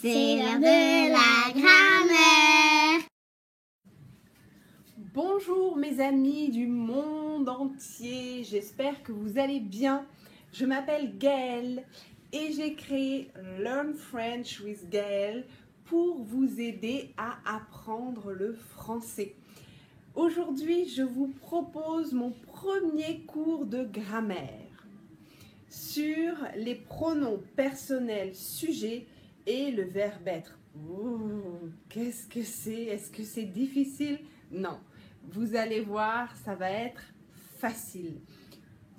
C'est l'heure de la grammaire. Bonjour mes amis du monde entier, j'espère que vous allez bien. Je m'appelle Gaëlle et j'ai créé Learn French with Gaëlle pour vous aider à apprendre le français. Aujourd'hui, je vous propose mon premier cours de grammaire sur les pronoms personnels sujets et le verbe être. Qu'est-ce que c'est? Est-ce que c'est difficile? Non, vous allez voir, ça va être facile.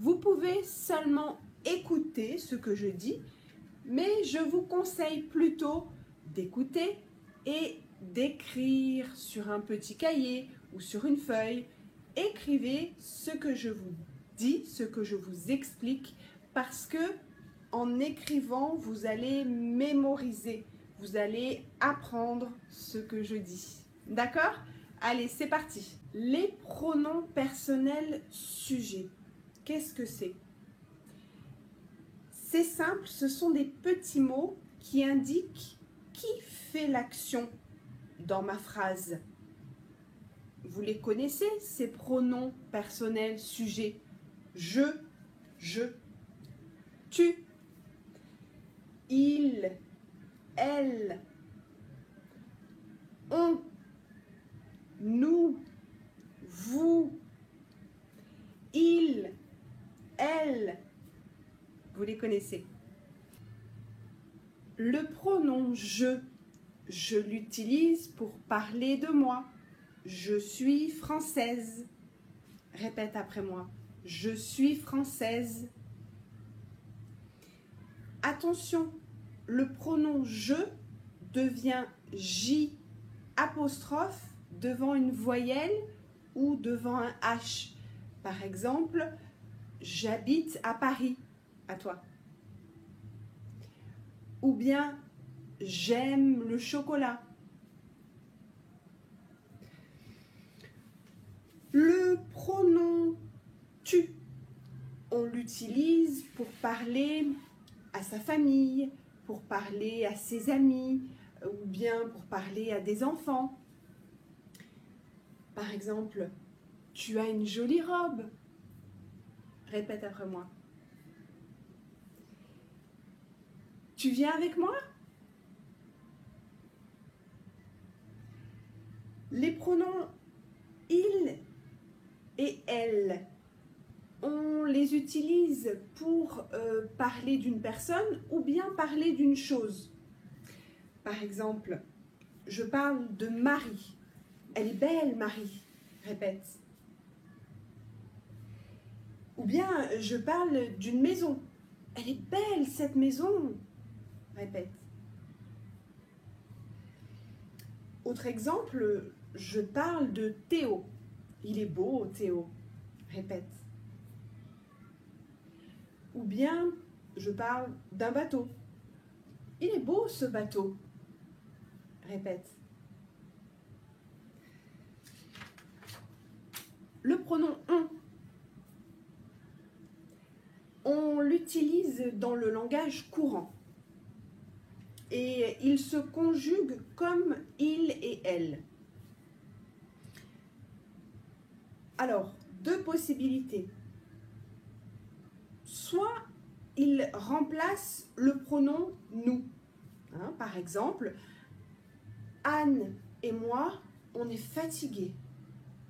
Vous pouvez seulement écouter ce que je dis, mais je vous conseille plutôt d'écouter et d'écrire sur un petit cahier ou sur une feuille. Écrivez ce que je vous dis, ce que je vous explique, parce que en écrivant, vous allez mémoriser, vous allez apprendre ce que je dis. D'accord? Allez, c'est parti. Les pronoms personnels sujets. Qu'est-ce que c'est? C'est simple, ce sont des petits mots qui indiquent qui fait l'action dans ma phrase. Vous les connaissez, ces pronoms personnels sujets. Je, tu, il, elle, on, nous, vous, il, elle. Vous les connaissez. Le pronom je l'utilise pour parler de moi. Je suis française. Répète après moi. Je suis française. Attention, le pronom je devient J apostrophe devant une voyelle ou devant un H. Par exemple, j'habite à Paris. À toi. Ou bien, j'aime le chocolat. Le pronom tu, on l'utilise pour parler à sa famille, pour parler à ses amis, ou bien pour parler à des enfants. Par exemple, tu as une jolie robe. Répète après moi. Tu viens avec moi? Les pronoms il et elle, on les utilise pour parler d'une personne ou bien parler d'une chose. Par exemple, je parle de Marie. Elle est belle, Marie. Répète. Ou bien, je parle d'une maison. Elle est belle, cette maison. Répète. Autre exemple, je parle de Théo. Il est beau, Théo. Répète. Ou bien, je parle d'un bateau. Il est beau, ce bateau. Répète. Le pronom on l'utilise dans le langage courant. Et il se conjugue comme il et elle. Alors, deux possibilités. Soit il remplace le pronom nous. Par exemple, Anne et moi, on est fatigués.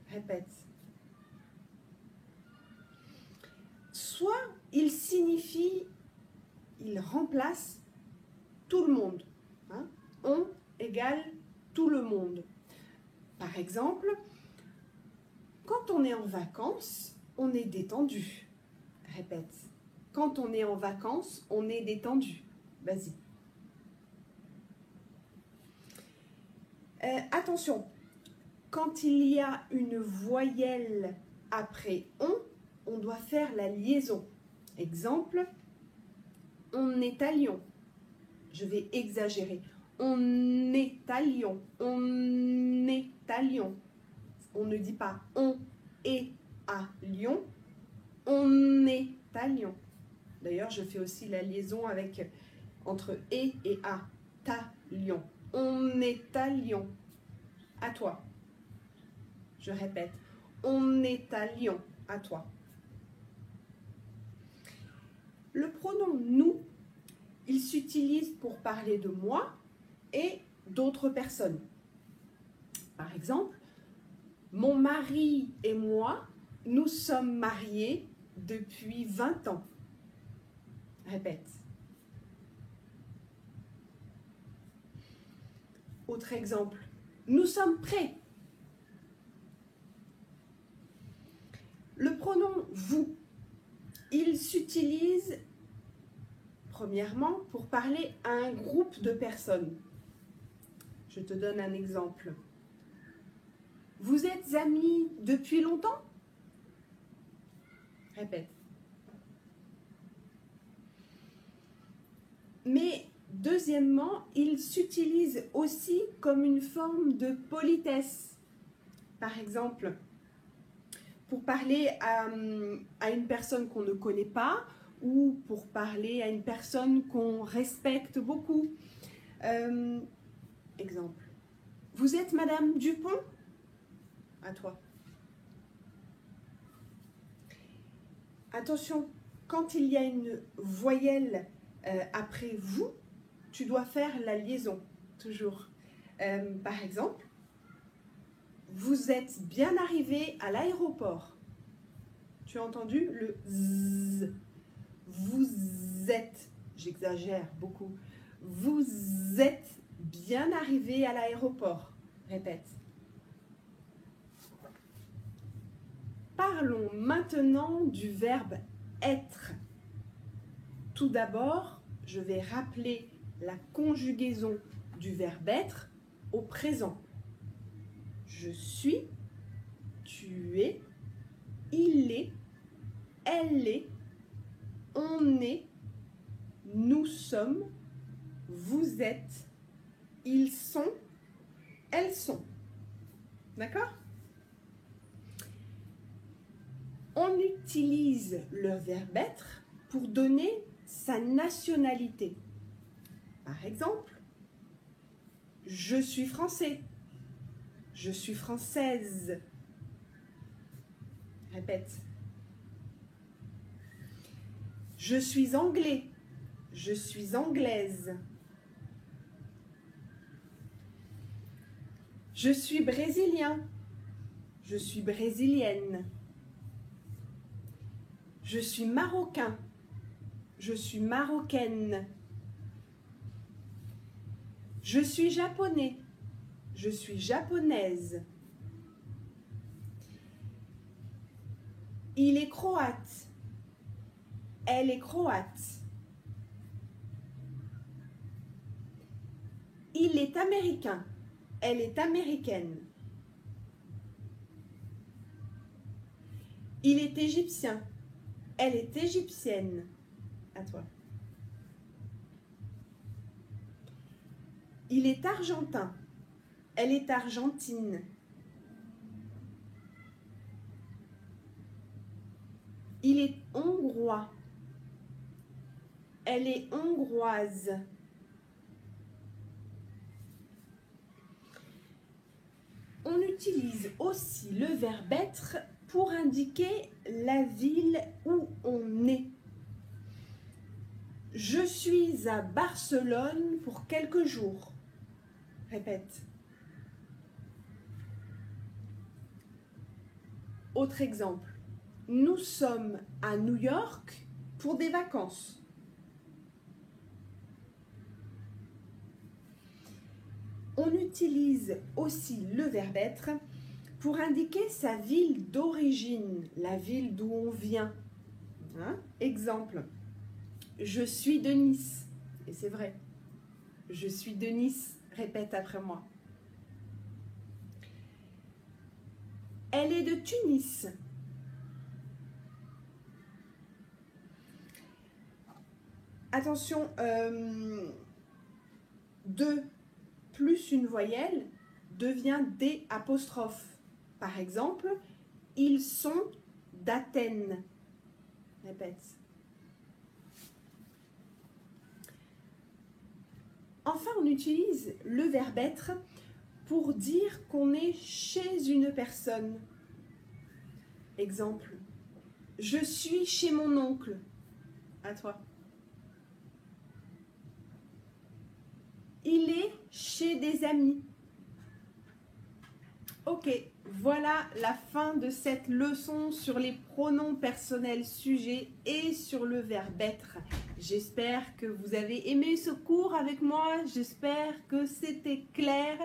Répète. Soit il signifie, il remplace tout le monde. On égale tout le monde. Par exemple, quand on est en vacances, on est détendu. Répète. Quand on est en vacances, on est détendu. Vas-y. Attention, quand il y a une voyelle après on doit faire la liaison. Exemple, on est à Lyon. Je vais exagérer. On est à Lyon. On est à Lyon. On ne dit pas on est à Lyon. On est à Lyon. D'ailleurs, je fais aussi la liaison entre et à. à Lyon. On est à Lyon. À toi. Je répète. On est à Lyon. À toi. Le pronom nous, il s'utilise pour parler de moi et d'autres personnes. Par exemple, mon mari et moi, nous sommes mariés depuis 20 ans. Répète. Autre exemple, nous sommes prêts. Le pronom vous, il s'utilise premièrement pour parler à un groupe de personnes. Je te donne un exemple. Vous êtes amis depuis longtemps? Répète. Mais deuxièmement, il s'utilise aussi comme une forme de politesse. Par exemple, pour parler à une personne qu'on ne connaît pas ou pour parler à une personne qu'on respecte beaucoup. Exemple. Vous êtes Madame Dupont? À toi. Attention, quand il y a une voyelle après vous, tu dois faire la liaison, toujours. Par exemple, vous êtes bien arrivé à l'aéroport. Tu as entendu le Z. Vous êtes, j'exagère beaucoup, vous êtes bien arrivé à l'aéroport. Répète. Parlons maintenant du verbe être. Tout d'abord, je vais rappeler la conjugaison du verbe être au présent. Je suis, tu es, il est, elle est, on est, nous sommes, vous êtes, ils sont, elles sont. D'accord ? On utilise le verbe être pour donner sa nationalité. Par exemple, je suis français, je suis française. Répète. Je suis anglais, je suis anglaise. Je suis brésilien, je suis brésilienne. Je suis marocain, je suis marocaine. Je suis japonais, je suis japonaise. Il est croate, elle est croate. Il est américain, elle est américaine. Il est égyptien, elle est égyptienne. À toi. Il est argentin, elle est argentine. Il est hongrois, elle est hongroise. On utilise aussi le verbe être pour indiquer la ville où on est. Je suis à Barcelone pour quelques jours. Répète. Autre exemple. Nous sommes à New York pour des vacances. On utilise aussi le verbe être pour indiquer sa ville d'origine, la ville d'où on vient. Hein? Exemple. Je suis de Nice. Et c'est vrai. Je suis de Nice. Répète après moi. Elle est de Tunis. Attention, de plus une voyelle devient des apostrophes. Par exemple, ils sont d'Athènes. Répète. Enfin, on utilise le verbe être pour dire qu'on est chez une personne. Exemple, je suis chez mon oncle. À toi. Il est chez des amis. Ok, voilà la fin de cette leçon sur les pronoms personnels sujets et sur le verbe être. J'espère que vous avez aimé ce cours avec moi, j'espère que c'était clair.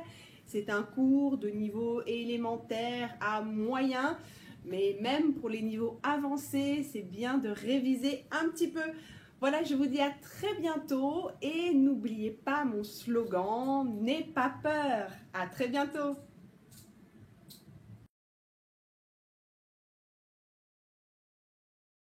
C'est un cours de niveau élémentaire à moyen, mais même pour les niveaux avancés, c'est bien de réviser un petit peu. Voilà, je vous dis à très bientôt et n'oubliez pas mon slogan, n'aie pas peur. À très bientôt.